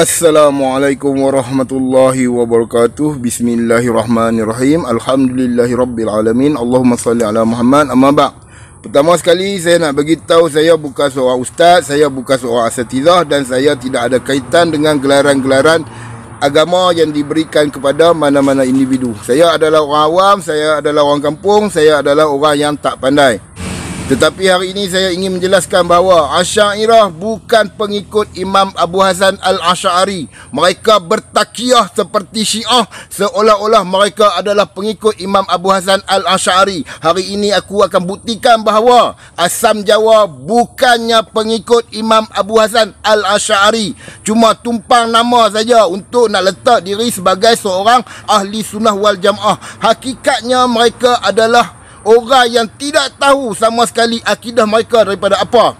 Assalamualaikum warahmatullahi wabarakatuh. Bismillahirrahmanirrahim. Alhamdulillahirabbilalamin. Allahumma salli ala Muhammad. Amma ba'd. Pertama sekali saya nak bagi tahu saya bukan seorang ustaz, saya bukan seorang asatizah dan saya tidak ada kaitan dengan gelaran-gelaran agama yang diberikan kepada mana-mana individu. Saya adalah orang awam, saya adalah orang kampung, saya adalah orang yang tak pandai. Tetapi hari ini saya ingin menjelaskan bahawa Asy'ariyah bukan pengikut Imam Abu Hasan Al-Asy'ari. Mereka bertakiyah seperti Syiah seolah-olah mereka adalah pengikut Imam Abu Hasan Al-Asy'ari. Hari ini aku akan buktikan bahawa Asam Jawa bukannya pengikut Imam Abu Hasan Al-Asy'ari. Cuma tumpang nama saja untuk nak letak diri sebagai seorang ahli sunnah wal jamaah. Hakikatnya mereka adalah orang yang tidak tahu sama sekali akidah mereka daripada apa.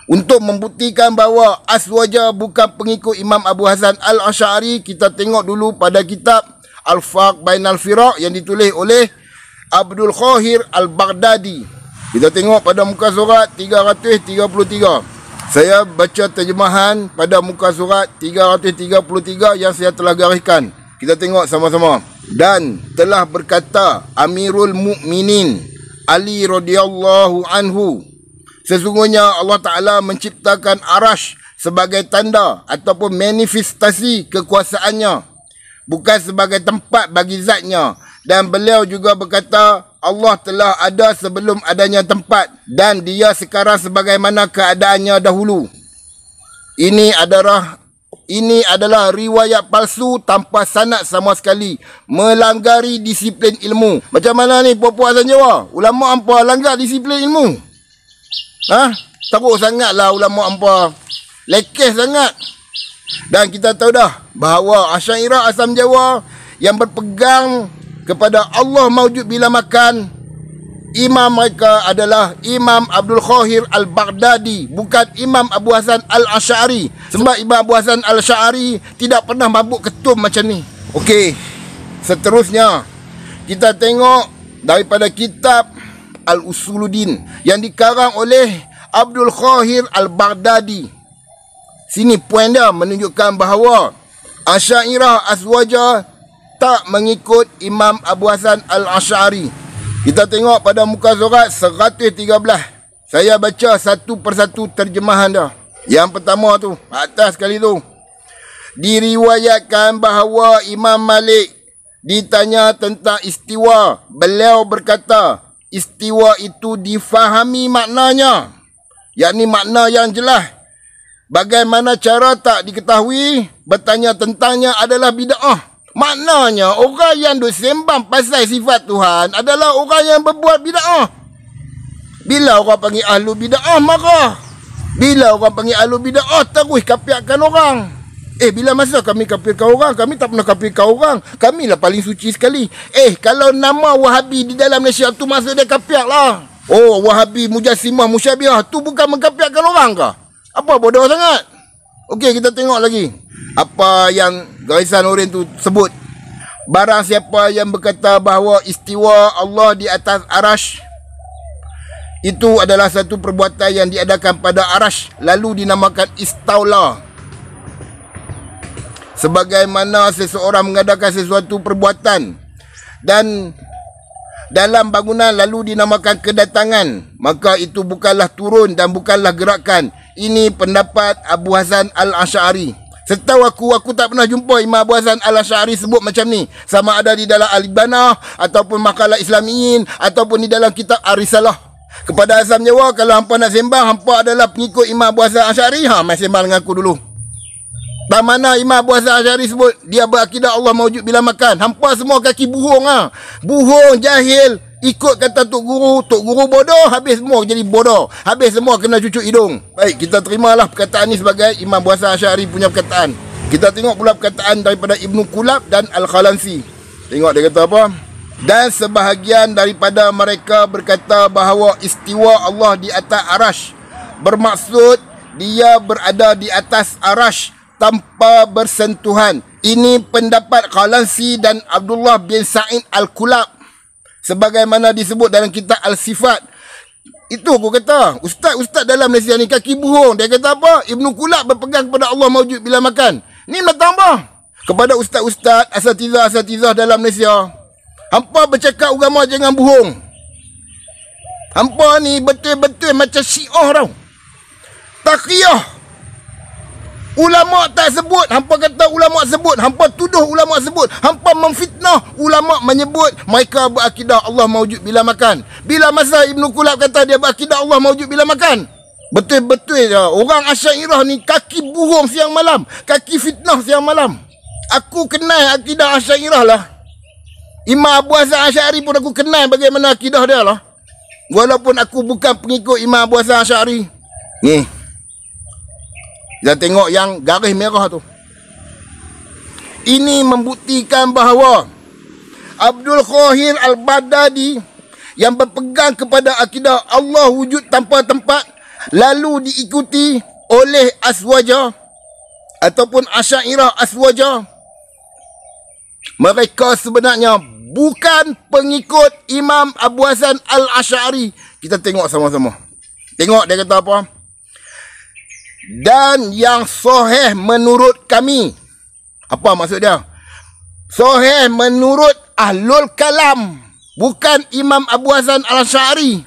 Untuk membuktikan bahawa Aswaja bukan pengikut Imam Abu Hasan Al-Asy'ari, kita tengok dulu pada kitab Al-Farq Bainal Firaq yang ditulis oleh Abdul Qahir Al-Baghdadi. Kita tengok pada muka surat 333. Saya baca terjemahan pada muka surat 333 yang saya telah gariskan. Kita tengok sama-sama. Dan telah berkata Amirul Mukminin Ali radhiyallahu anhu, sesungguhnya Allah Ta'ala menciptakan arash sebagai tanda ataupun manifestasi kekuasaannya, bukan sebagai tempat bagi zatnya. Dan beliau juga berkata Allah telah ada sebelum adanya tempat dan dia sekarang sebagaimana keadaannya dahulu. Ini adalah riwayat palsu tanpa sanad sama sekali, melanggari disiplin ilmu. Macam mana ni puan-puan Asam Jawa? Ulama hampa langgar disiplin ilmu. Teruk sangatlah ulama hampa. Lekeh sangat. Dan kita tahu dah bahawa Asy'ariyah Asam Jawa yang berpegang kepada Allah maujud bila makan, imam mereka adalah Imam Abdul Qahir Al-Baghdadi, bukan Imam Abu Hasan Al-Asy'ari. Sebab Imam Abu Hasan Al-Asy'ari tidak pernah mabuk ketum macam ni. Okey, seterusnya kita tengok daripada kitab Al-Usuluddin yang dikarang oleh Abdul Qahir Al-Baghdadi. Sini poin dia menunjukkan bahawa Asy'ariyah Aswaja tak mengikut Imam Abu Hasan Al-Asy'ari. Kita tengok pada muka surat 113. Saya baca satu persatu terjemahan dah. Yang pertama tu, atas sekali tu. Diriwayatkan bahawa Imam Malik ditanya tentang istiwa. Beliau berkata, istiwa itu difahami maknanya, yakni makna yang jelas. Bagaimana cara tak diketahui, bertanya tentangnya adalah bid'ah. Maknanya orang yang duk sembang pasal sifat Tuhan adalah orang yang berbuat bid'ah. Bila orang panggil ahlu bid'ah marah. Bila orang panggil ahlu bid'ah terus kapiarkan orang. Bila masa kami kafirkan orang? Kami tak pernah kafirkan orang. Kamilah paling suci sekali. Kalau nama Wahabi di dalam Malaysia tu masa dia kapiak lah. Oh, Wahabi Mujassimah Musyabiah tu bukan mengkapiarkan orang ke? Apa bodoh sangat? Okey, kita tengok lagi apa yang garisan oren tu sebut. Barang siapa yang berkata bahawa istiwa Allah di atas arash itu adalah satu perbuatan yang diadakan pada arash lalu dinamakan istaula, sebagaimana seseorang mengadakan sesuatu perbuatan dan dalam bangunan lalu dinamakan kedatangan, maka itu bukanlah turun dan bukanlah gerakan. Ini pendapat Abu Hasan Al-Asy'ari. Setahu aku tak pernah jumpa Imam Abu Hasan Al-Asy'ari sebut macam ni. Sama ada di dalam Al-Banah ataupun Makalah Islamiyin ataupun di dalam kitab Ar-Risalah. Kepada Asam Jawa, kalau hampa nak sembang, hampa adalah pengikut Imam Abu Hasan Al-Asy'ari, mai sembang dengan aku dulu. Tak mana Imam Abu Hasan Al-Asy'ari sebut dia berakidah Allah maujud bila makan. Hampa semua kaki buhung Buhung, jahil, ikut kata Tok Guru bodoh, habis semua jadi bodoh. Habis semua kena cucuk hidung. Baik, kita terimalah perkataan ni sebagai Imam Abu Hasan Asy'ari punya perkataan. Kita tengok pula perkataan daripada Ibnu Kulab dan Al-Khalansi. Tengok dia kata apa? Dan sebahagian daripada mereka berkata bahawa istiwa Allah di atas arash bermaksud dia berada di atas arash tanpa bersentuhan. Ini pendapat Khalansi dan Abdullah bin Sa'id Al-Kulab, sebagaimana disebut dalam kitab Al-Sifat. Itu aku kata, ustaz-ustaz dalam Malaysia ni kaki buhung. Dia kata apa? Ibnu Kulab berpegang kepada Allah maujud bila makan. Ni nak tambah. Kepada ustaz-ustaz, asatizah dalam Malaysia. Hampa bercakap agama jangan bohong. Hampa ni betul-betul macam Syiah tau. Taqiyah. Ulama tak sebut, hampa kata ulama sebut, hampa tuduh ulama sebut, hampa memfitnah ulama menyebut mereka berakidah Allah mawjud bila makan. Bila masa Ibnu Kulab kata dia berakidah Allah mawjud bila makan. Betul-betul orang Asy'ariyah ni kaki burung siang malam, kaki fitnah siang malam. Aku kenal akidah Asy'ariyah lah. Imam Abu Hasan Asy'ari pun aku kenal bagaimana akidah dia lah. Walaupun aku bukan pengikut Imam Abu Hasan Asy'ari. Ni. Kita tengok yang garis merah tu. Ini membuktikan bahawa Abdul Qahir Al-Baghdadi yang berpegang kepada akidah Allah wujud tanpa tempat lalu diikuti oleh Aswaja ataupun Asy'ariyah Aswaja, mereka sebenarnya bukan pengikut Imam Abu Hasan Al-Asy'ari. Kita tengok sama-sama. Tengok dia kata apa? Dan yang sahih menurut kami. Apa maksud dia? Sahih menurut Ahlul Kalam, bukan Imam Abu Hasan Al-Asy'ari.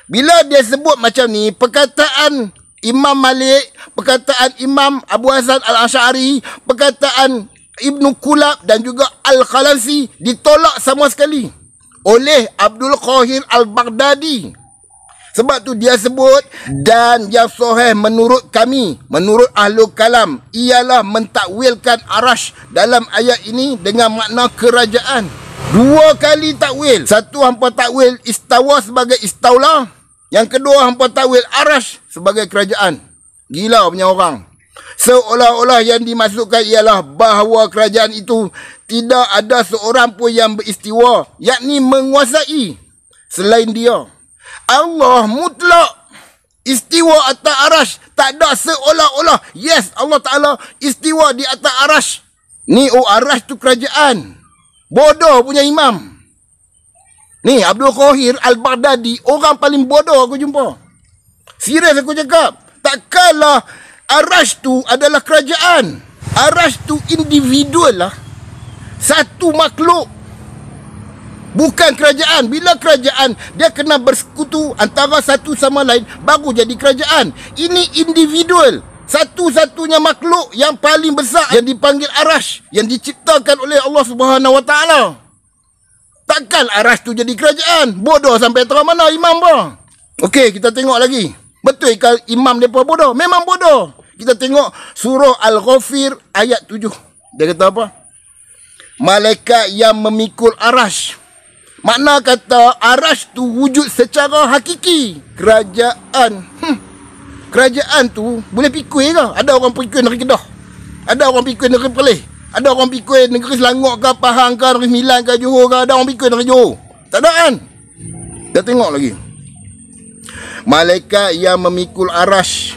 Bila dia sebut macam ni, perkataan Imam Malik, perkataan Imam Abu Hasan Al-Asy'ari, perkataan Ibnu Kulab dan juga Al-Khalasi ditolak sama sekali oleh Abdul Qahir Al-Baghdadi. Sebab tu dia sebut dan yang sahih menurut kami, menurut Ahlul Kalam, ialah mentakwilkan arash dalam ayat ini dengan makna kerajaan. Dua kali takwil. Satu hampa takwil istawa sebagai istaula, yang kedua hampa takwil arash sebagai kerajaan. Gila punya orang. Seolah-olah yang dimasukkan ialah bahawa kerajaan itu tidak ada seorang pun yang beristiwa, yakni menguasai selain dia. Allah mutlak istiwa atas arash. Tak ada seolah-olah. Yes, Allah Ta'ala istiwa di atas arash. Ni arash tu kerajaan. Bodoh punya imam. Ni Abdul Qahir Al-Baghdadi, orang paling bodoh aku jumpa. Serius aku cakap. Takkanlah arash tu adalah kerajaan. Arash tu individual lah. Satu makhluk. Bukan kerajaan. Bila kerajaan, dia kena bersekutu antara satu sama lain, baru jadi kerajaan. Ini individual. Satu-satunya makhluk yang paling besar yang dipanggil arash, yang diciptakan oleh Allah Subhanahu Wa Taala. Takkan arash tu jadi kerajaan? Bodoh sampai terang mana imam apa? Okey, kita tengok lagi. Betul ke imam mereka bodoh? Memang bodoh. Kita tengok surah Al-Ghafir ayat 7. Dia kata apa? Malaikat yang memikul arash. Makna kata arash tu wujud secara hakiki. Kerajaan. Kerajaan tu boleh pikul ke? Ada orang pikul negeri Kedah. Ada orang pikul negeri Perlis. Ada orang pikul negeri Selangor ke, Pahang ke, negeri Sembilan ke, Johor ke. Ada orang pikul negeri Johor. Tak ada kan? Kita tengok lagi. Malaikat yang memikul arash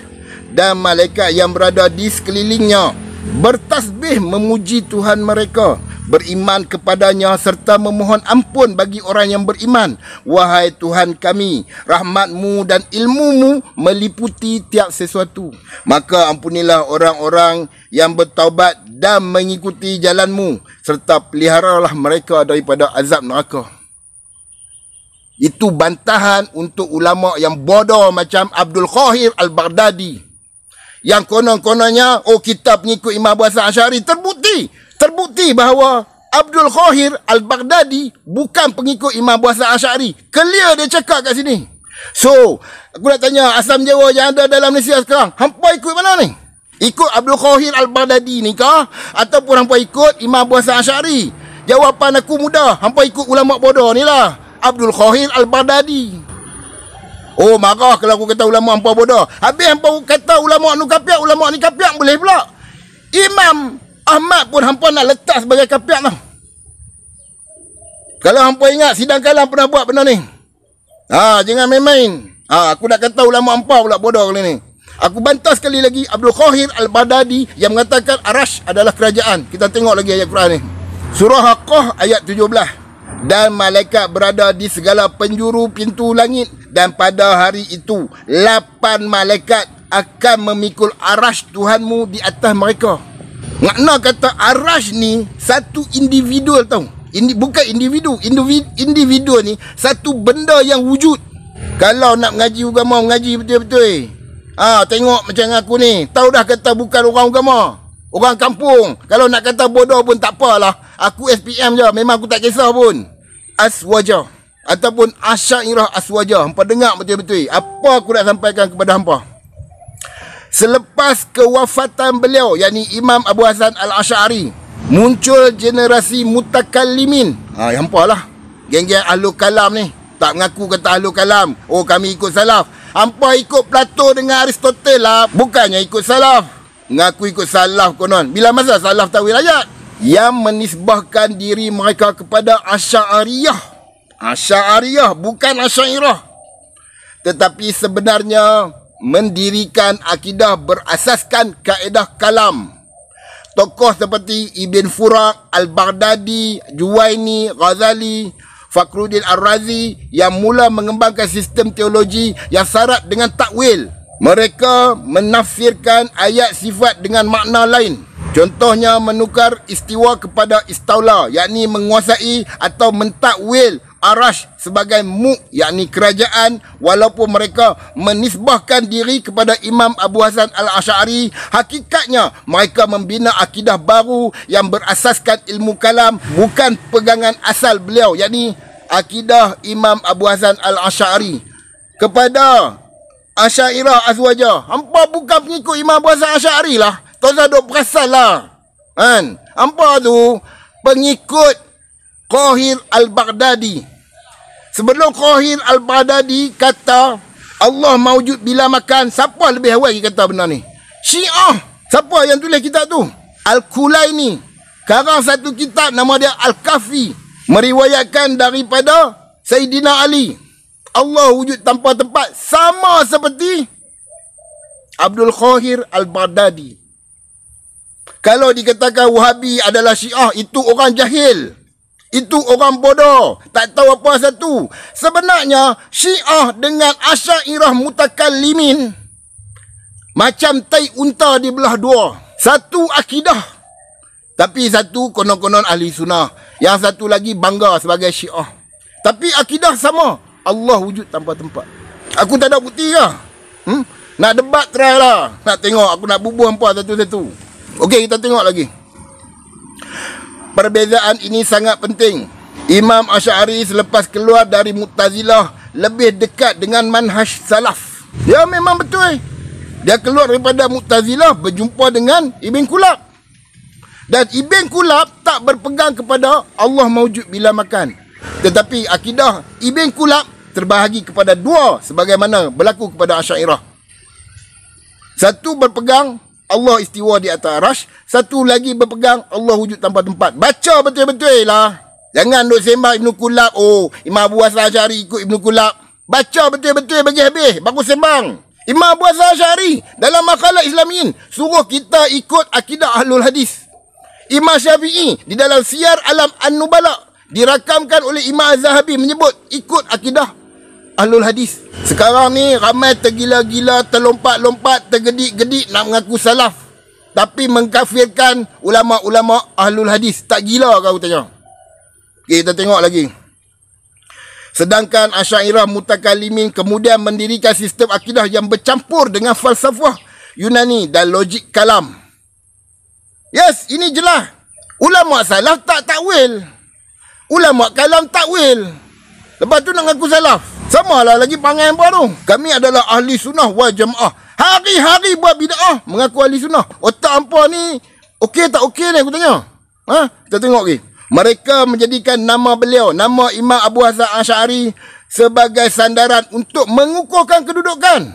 dan malaikat yang berada di sekelilingnya bertasbih memuji Tuhan mereka, beriman kepadanya serta memohon ampun bagi orang yang beriman. Wahai Tuhan kami, rahmatmu dan ilmumu meliputi tiap sesuatu. Maka ampunilah orang-orang yang bertaubat dan mengikuti jalanmu, serta peliharalah mereka daripada azab neraka. Itu bantahan untuk ulama yang bodoh macam Abdul Qahir Al-Baghdadi, yang konon-kononnya kita pengikut Imam Abu Hasan Asy'ari. Terbukti bahawa Abdul Qahir Al-Baghdadi bukan pengikut Imam Abu Hasan Asy'ari. Clear dia cakap kat sini. So, aku nak tanya asam Jawa yang ada dalam Malaysia sekarang, hampa ikut mana ni? Ikut Abdul Qahir Al-Baghdadi ni kah? Ataupun hampa ikut Imam Abu Hasan Asy'ari? Jawapan aku mudah, hampa ikut ulama bodoh ni lah, Abdul Qahir Al-Baghdadi. Oh, marah kalau aku kata ulama hampa bodoh. Habis hampa kata ulama ni kapiak, ulama ni kapiak boleh pula. Imam Ahmad pun hampa nak letak sebagai kapiak lah. Kalau hampa ingat sidang kalam pernah buat benda ni. Jangan main-main. Aku nak kata ulama hampa pula bodoh kali ni. Aku bantah sekali lagi Abdul Qahir Al-Baghdadi yang mengatakan arash adalah kerajaan. Kita tengok lagi ayat Quran ni. Surah Haqqah ayat 17. Dan malaikat berada di segala penjuru pintu langit, dan pada hari itu 8 malaikat akan memikul arash Tuhanmu di atas mereka. Makna kata arash ni satu individu tau. Bukan individu. Individu ni satu benda yang wujud. Kalau nak mengaji agama, mengaji betul-betul. Tengok macam aku ni. Tahu dah kata bukan orang agama. Orang kampung. Kalau nak kata bodoh pun tak apalah. Aku SPM je. Memang aku tak kisah pun. Aswaja. Ataupun Asy'ariyah Aswaja. Hampa dengar betul-betul. Apa aku nak sampaikan kepada hampa? Selepas kewafatan beliau, yakni Imam Abu Hasan Al-Asy'ari, muncul generasi mutakallimin. Hampa lah. Geng-geng Ahlul Kalam ni. Tak mengaku kata Ahlul Kalam. Oh, kami ikut salaf. Hampa ikut Plato dengan Aristotle lah. Bukannya ikut salaf. Mengaku ikut salaf konon. Bila masa salaf tawil ayat? Yang menisbahkan diri mereka kepada Asy'ariyah. Asy'ariyah, bukan Asy'ariyah. Tetapi sebenarnya mendirikan akidah berasaskan kaedah kalam. Tokoh seperti Ibn Furak, Al-Baghdadi, Juwaini, Ghazali, Fakhruddin Ar-Razi yang mula mengembangkan sistem teologi yang syarat dengan takwil. Mereka menafsirkan ayat sifat dengan makna lain. Contohnya menukar istiwa kepada istaula, yakni menguasai, atau mentakwil arash sebagai mu', yakni kerajaan, walaupun mereka menisbahkan diri kepada Imam Abu Hasan Al-Asy'ari. Hakikatnya mereka membina akidah baru yang berasaskan ilmu kalam, bukan pegangan asal beliau, yakni akidah Imam Abu Hasan Al-Asy'ari. Kepada Asy'ariyah Aswaja, hampa bukan pengikut Imam Abu Hasan Al-Asy'ari lah. Tak usah duk perasan lah. Hampa tu pengikut Qahir Al-Baghdadi. Sebelum Qahir Al-Baghdadi kata Allah mawujud bila makan, siapa lebih awal kata benda ni? Syiah. Siapa yang tulis kitab tu? Al-Kulaini. Karang satu kitab nama dia Al-Kafi, meriwayatkan daripada Sayyidina Ali, Allah wujud tanpa tempat, sama seperti Abdul Qahir Al-Baghdadi. Kalau dikatakan Wahabi adalah Syiah, itu orang jahil. Itu orang bodoh. Tak tahu apa satu. Sebenarnya Syiah dengan Asy'ariyah mutakallimin macam tai unta dibelah dua. Satu akidah, tapi satu konon-konon ahli sunnah. Yang satu lagi bangga sebagai Syiah. Tapi akidah sama. Allah wujud tanpa tempat. Aku tak ada bukti lah. Nak debat try lah. Nak tengok aku nak bubuh hampa satu-satu. Okey, kita tengok lagi. Perbezaan ini sangat penting. Imam Asy'ari selepas keluar dari Mu'tazilah lebih dekat dengan manhaj salaf. Dia memang betul. Dia keluar daripada Mu'tazilah berjumpa dengan Ibn Kulab. Dan Ibn Kulab tak berpegang kepada Allah mawujud bila makan. Tetapi akidah Ibn Kulab terbahagi kepada dua sebagaimana berlaku kepada Asy'ariyah. Satu berpegang Allah istiwa di atas arash. Satu lagi berpegang Allah wujud tanpa tempat. Baca betul-betul lah. Jangan duk sembah Ibn Kulab. Oh, Imam Abu Hasan Asy'ari ikut Ibn Kulab. Baca betul-betul bagi habis, baru sembang. Imam Abu Hasan Asy'ari dalam makalah Islamin suruh kita ikut akidah Ahlul Hadis. Imam Syafi'i di dalam Siyar Alam An-Nubala dirakamkan oleh Imam Az-Zahabi menyebut ikut akidah Ahlul Hadis. Sekarang ni ramai tergila-gila, terlompat-lompat, tergedik-gedik nak mengaku salaf, tapi mengkafirkan ulama-ulama Ahlul Hadis. Tak gila kau tanya? Okay, kita tengok lagi. Sedangkan Asy'ariyah mutakallimin kemudian mendirikan sistem akidah yang bercampur dengan falsafah Yunani dan logik kalam. Yes, ini jelas. Ulama salaf tak takwil. Ulama kalam takwil. Lepas tu nak mengaku salaf. Sama lah lagi panggil apa tu. Kami adalah ahli sunnah wal jamaah. Hari-hari buat bid'ah mengaku ahli sunnah. Otak hampa ni okey tak okey ni aku tanya? Kita tengok lagi. Mereka menjadikan nama beliau, nama Imam Abu Hasan Asy'ari sebagai sandaran untuk mengukuhkan kedudukan.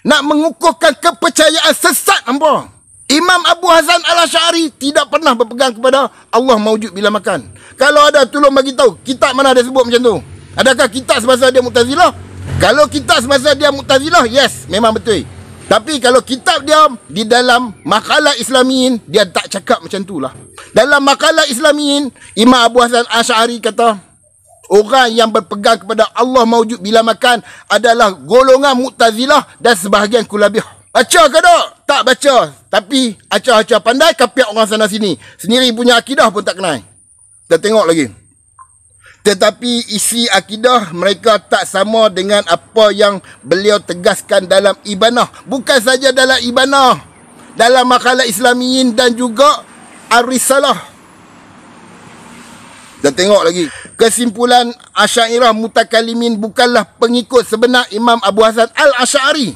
Nak mengukuhkan kepercayaan sesat hampa. Imam Abu Hasan Al-Asy'ari tidak pernah berpegang kepada Allah mawujud bila makan. Kalau ada, tolong bagi tahu kitab mana ada sebut macam tu. Adakah kitab semasa dia Mu'tazilah? Kalau kitab semasa dia Mu'tazilah, yes, memang betul. Tapi kalau kitab dia di dalam makalah Islamiyin, dia tak cakap macam tu lah. Dalam makalah Islamiyin, Imam Abu Hasan Asy'ari kata, orang yang berpegang kepada Allah mawujud bila makan adalah golongan Mu'tazilah dan sebahagian Kulabiyah. Baca ke tak? Tak baca. Tapi acah-acah pandai kapiak orang sana sini. Sendiri punya akidah pun tak kenal. Kita tengok lagi. Tetapi isi akidah mereka tak sama dengan apa yang beliau tegaskan dalam Ibanah. Bukan saja dalam Ibanah, dalam makalah Islamiyin dan juga Ar-Risalah. Kita tengok lagi. Kesimpulan Asy'ariyah Mutakallimin bukanlah pengikut sebenar Imam Abu Hasan Al-Asy'ari.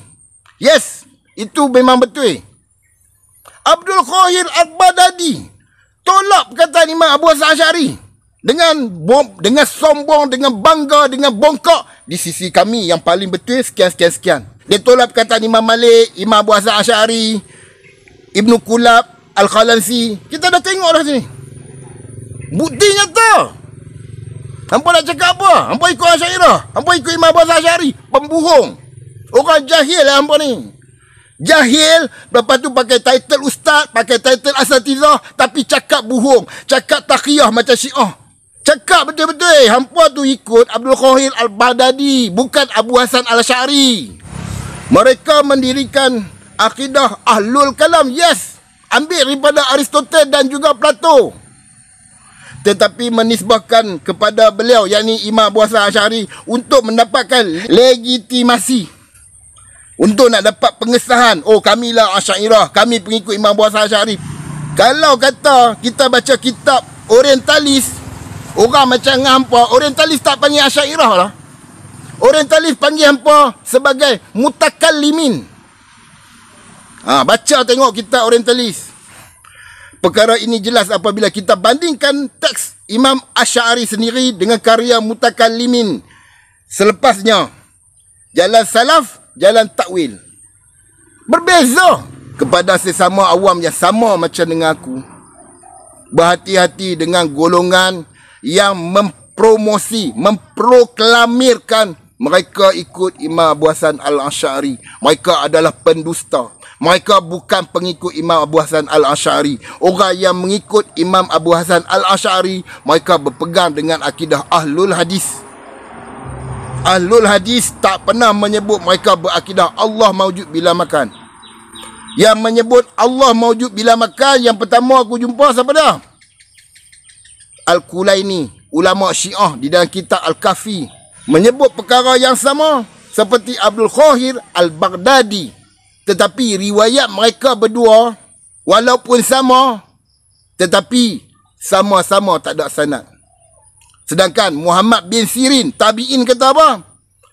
Yes, itu memang betul. Abdul Qahir Al-Baghdadi tolak perkataan Imam Abu Hasan Al-Asy'ari. Dengan sombong, dengan bangga, dengan bongkok. Di sisi kami yang paling betul sekian. Dia tolak perkataan Imam Malik, Imam Abu Hasan Asy'ari, Ibnu Kulab, Al-Khalansi. Kita dah tengok dah sini. Bukti nyata. Hampa nak cakap apa? Hampa ikut Asy'ariyah, hampa ikut Imam Abu Hasan Asy'ari. Pembohong. Orang jahil lah hampa ni. Jahil, lepas tu pakai title ustaz, pakai title asatizah, tapi cakap bohong, cakap taqiyah macam Syiah. Cakap betul-betul, hampa tu ikut Abdul Qahir Al-Baghdadi, bukan Abu Hasan Al-Asy'ari. Mereka mendirikan akidah Ahlul Kalam, yes, ambil daripada Aristotle dan juga Plato. Tetapi menisbahkan kepada beliau, yakni Imam Abu Hasan Al-Asy'ari, untuk mendapatkan legitimasi, untuk nak dapat pengesahan. Oh, kamilah Asy'ariyah, kami pengikut Imam Abu Hasan Al-Asy'ari. Kalau kata kita baca kitab orientalis, orang macam hampa, orientalis tak panggil Asy'ariyah lah. Orientalis panggil hampa sebagai mutakallimin. Baca tengok kitab orientalis. Perkara ini jelas apabila kita bandingkan teks Imam Asy'ari sendiri dengan karya mutakallimin selepasnya. Jalan salaf, jalan takwil. Berbeza. Kepada sesama awam yang sama macam dengan aku, berhati-hati dengan golongan yang mempromosi, memproklamirkan mereka ikut Imam Abu Hasan Al-Asy'ari. Mereka adalah pendusta. Mereka bukan pengikut Imam Abu Hasan Al-Asy'ari. Orang yang mengikut Imam Abu Hasan Al-Asy'ari, mereka berpegang dengan akidah Ahlul Hadis. Ahlul Hadis tak pernah menyebut mereka berakidah Allah mawjud bila makan. Yang menyebut Allah mawjud bila makan, yang pertama aku jumpa siapa dah? Al-Kulaini, ulama Syiah, di dalam kitab Al-Kafi, menyebut perkara yang sama seperti Abdul Qahir Al-Baghdadi. Tetapi riwayat mereka berdua walaupun sama, tetapi sama-sama tak ada sanad. Sedangkan Muhammad bin Sirin, tabi'in, kata apa?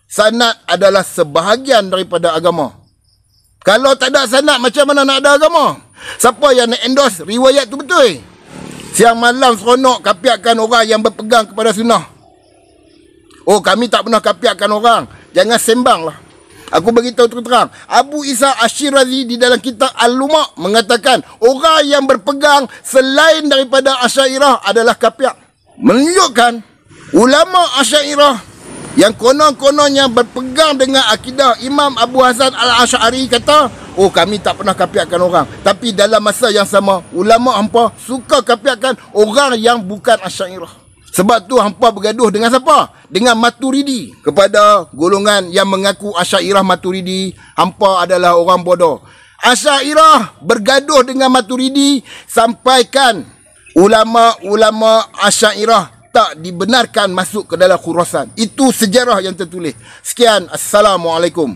Sanad adalah sebahagian daripada agama. Kalau tak ada sanad, macam mana nak ada agama? Siapa yang nak endorse riwayat tu betul? Siang malam seronok kapiakkan orang yang berpegang kepada sunnah. Oh, kami tak pernah kapiakkan orang. Jangan sembang lah. Aku beritahu terang. Abu Isa Ash-Shirazi di dalam kitab Al-Luma' mengatakan orang yang berpegang selain daripada Asy'ariyah adalah kapiak. Menunjukkan ulama Asy'ariyah yang konon-kononnya berpegang dengan akidah Imam Abu Hasan Al-Asy'ari kata, oh, kami tak pernah kapiakkan orang. Tapi dalam masa yang sama, ulama hampa suka kapiakkan orang yang bukan Asy'ariyah. Sebab tu hampa bergaduh dengan siapa? Dengan Maturidi. Kepada golongan yang mengaku Asy'ariyah Maturidi, hampa adalah orang bodoh. Asy'ariyah bergaduh dengan Maturidi, sampaikan ulama-ulama Asy'ariyah tak dibenarkan masuk ke dalam Khurasan. Itu sejarah yang tertulis. Sekian, Assalamualaikum.